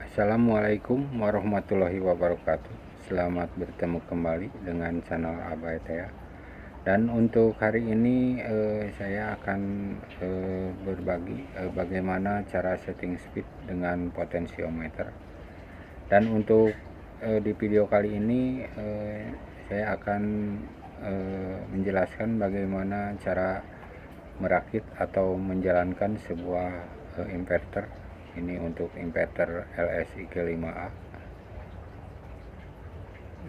Assalamualaikum warahmatullahi wabarakatuh. Selamat bertemu kembali dengan channel Abah Tea. Dan untuk hari ini saya akan berbagi bagaimana cara setting speed dengan potensiometer. Dan untuk di video kali ini saya akan menjelaskan bagaimana cara merakit atau menjalankan sebuah inverter. Ini untuk inverter LSIG5A.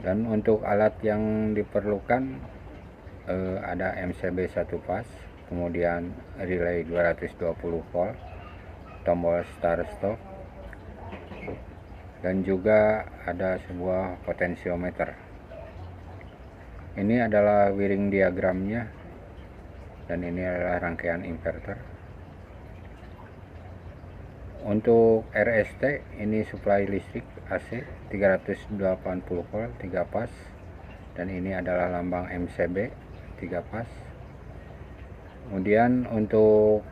Dan untuk alat yang diperlukan ada MCB 1 pas, kemudian relay 220 volt, tombol start stop, dan juga ada sebuah potensiometer. Ini adalah wiring diagramnya, dan ini adalah rangkaian inverter. Untuk RST ini supply listrik AC 380 volt 3 pas, dan ini adalah lambang MCB 3 pas. Kemudian untuk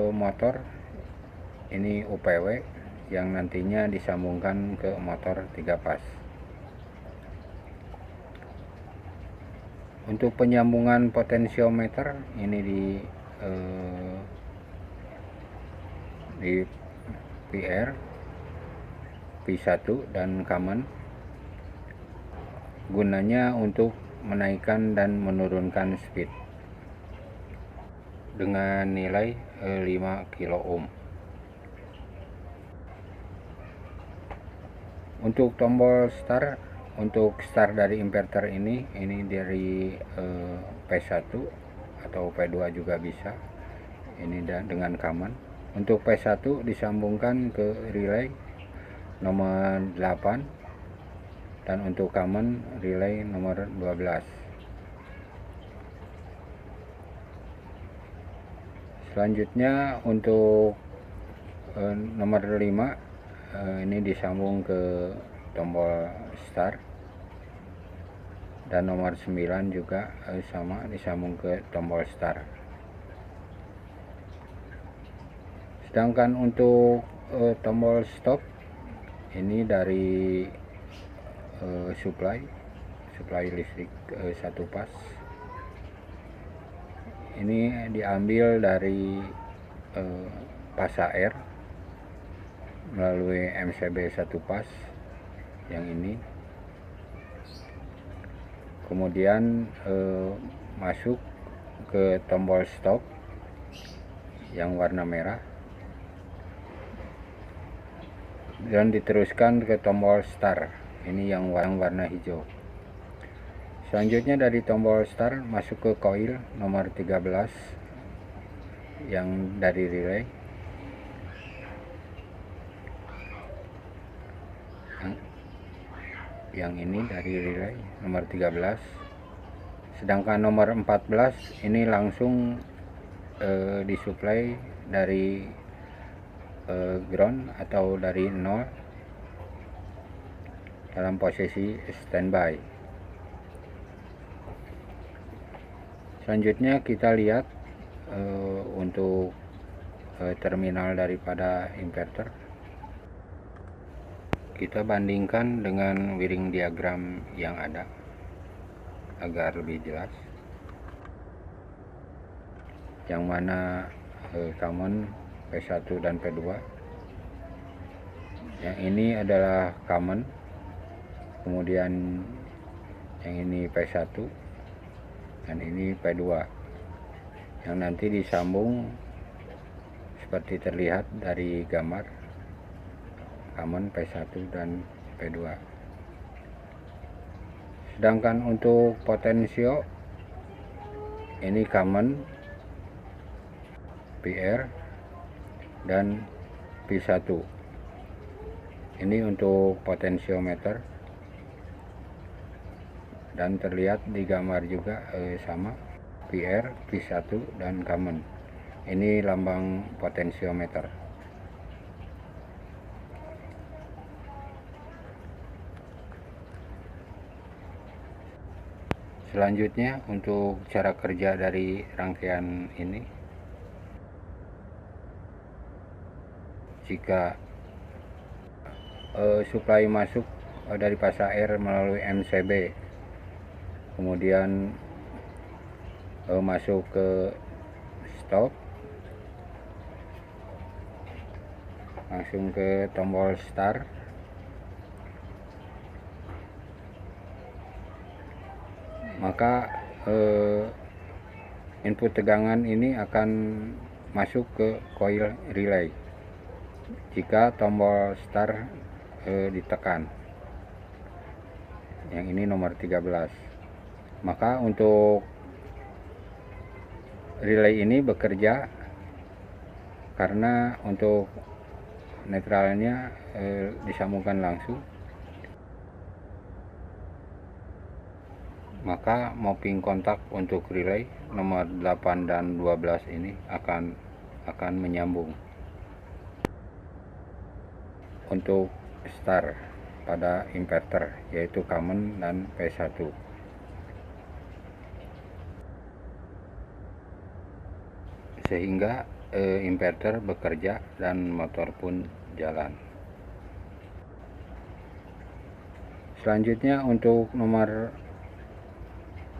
motor ini UPW yang nantinya disambungkan ke motor 3 pas. Untuk penyambungan potensiometer ini di PR, P1 dan common, gunanya untuk menaikkan dan menurunkan speed dengan nilai 5 kilo ohm. Untuk tombol start, untuk start dari inverter ini dari P1 atau P2 juga bisa. Ini dengan common. Untuk P1 disambungkan ke relay nomor 8, dan untuk common relay nomor 12. Selanjutnya untuk nomor 5 ini disambung ke tombol start, dan nomor 9 juga sama disambung ke tombol start. Sedangkan untuk tombol stop ini dari supply listrik 1 pas. Ini diambil dari pas air melalui MCB 1 pas yang ini, kemudian masuk ke tombol stop yang warna merah, dan diteruskan ke tombol start ini yang warna hijau. Selanjutnya dari tombol start masuk ke coil nomor 13 yang dari relay, yang ini dari relay nomor 13. Sedangkan nomor 14 ini langsung disuplai dari ground atau dari 0 dalam posisi standby. Selanjutnya kita lihat untuk terminal daripada inverter. Kita bandingkan dengan wiring diagram yang ada agar lebih jelas, yang mana common P1 dan P2. Yang ini adalah common, kemudian yang ini P1, dan ini P2, yang nanti disambung seperti terlihat dari gambar common P1 dan P2. Sedangkan untuk potensio ini common PR dan P1. Ini untuk potensiometer, dan terlihat di gambar juga sama PR, P1 dan common. Ini lambang potensiometer. Selanjutnya untuk cara kerja dari rangkaian ini, jika suplai masuk dari pasar air melalui MCB, kemudian masuk ke stop, langsung ke tombol start, maka input tegangan ini akan masuk ke coil relay jika tombol start ditekan. Yang ini nomor 13. Maka untuk relay ini bekerja karena untuk netralnya disambungkan langsung, maka mopping kontak untuk relay nomor 8 dan 12 ini akan menyambung untuk start pada inverter, yaitu common dan P1, sehingga inverter bekerja dan motor pun jalan. Selanjutnya untuk nomor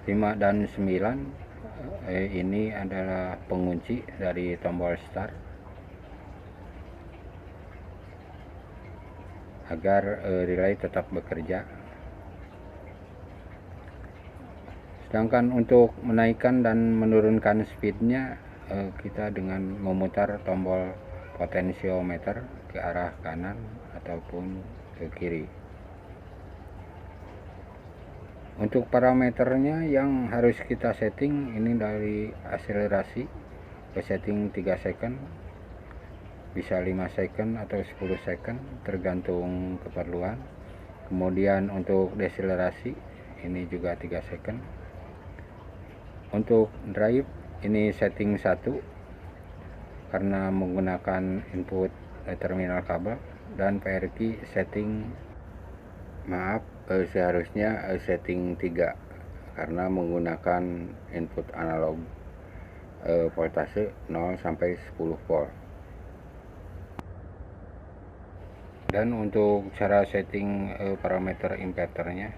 5 dan 9, ini adalah pengunci dari tombol start agar relay tetap bekerja. Sedangkan untuk menaikkan dan menurunkan speednya, kita dengan memutar tombol potensiometer ke arah kanan ataupun ke kiri. Untuk parameternya yang harus kita setting ini dari akselerasi ke setting 3 second, bisa 5 second atau 10 second tergantung keperluan. Kemudian untuk deselerasi ini juga 3 second. Untuk drive ini setting 1 karena menggunakan input terminal kabel, dan PRQ setting seharusnya setting 3 karena menggunakan input analog voltase 0 sampai 10 volt. Dan untuk cara setting parameter inverternya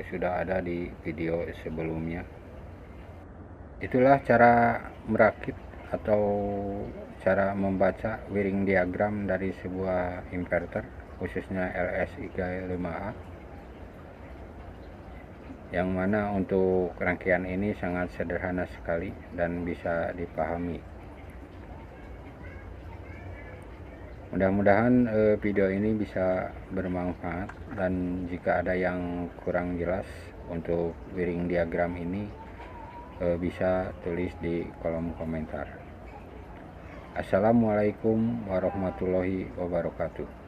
sudah ada di video sebelumnya. Itulah cara merakit atau cara membaca wiring diagram dari sebuah inverter, khususnya LS35A, yang mana untuk rangkaian ini sangat sederhana sekali dan bisa dipahami. Mudah-mudahan video ini bisa bermanfaat, dan jika ada yang kurang jelas untuk wiring diagram ini, bisa tulis di kolom komentar. Assalamualaikum warahmatullahi wabarakatuh.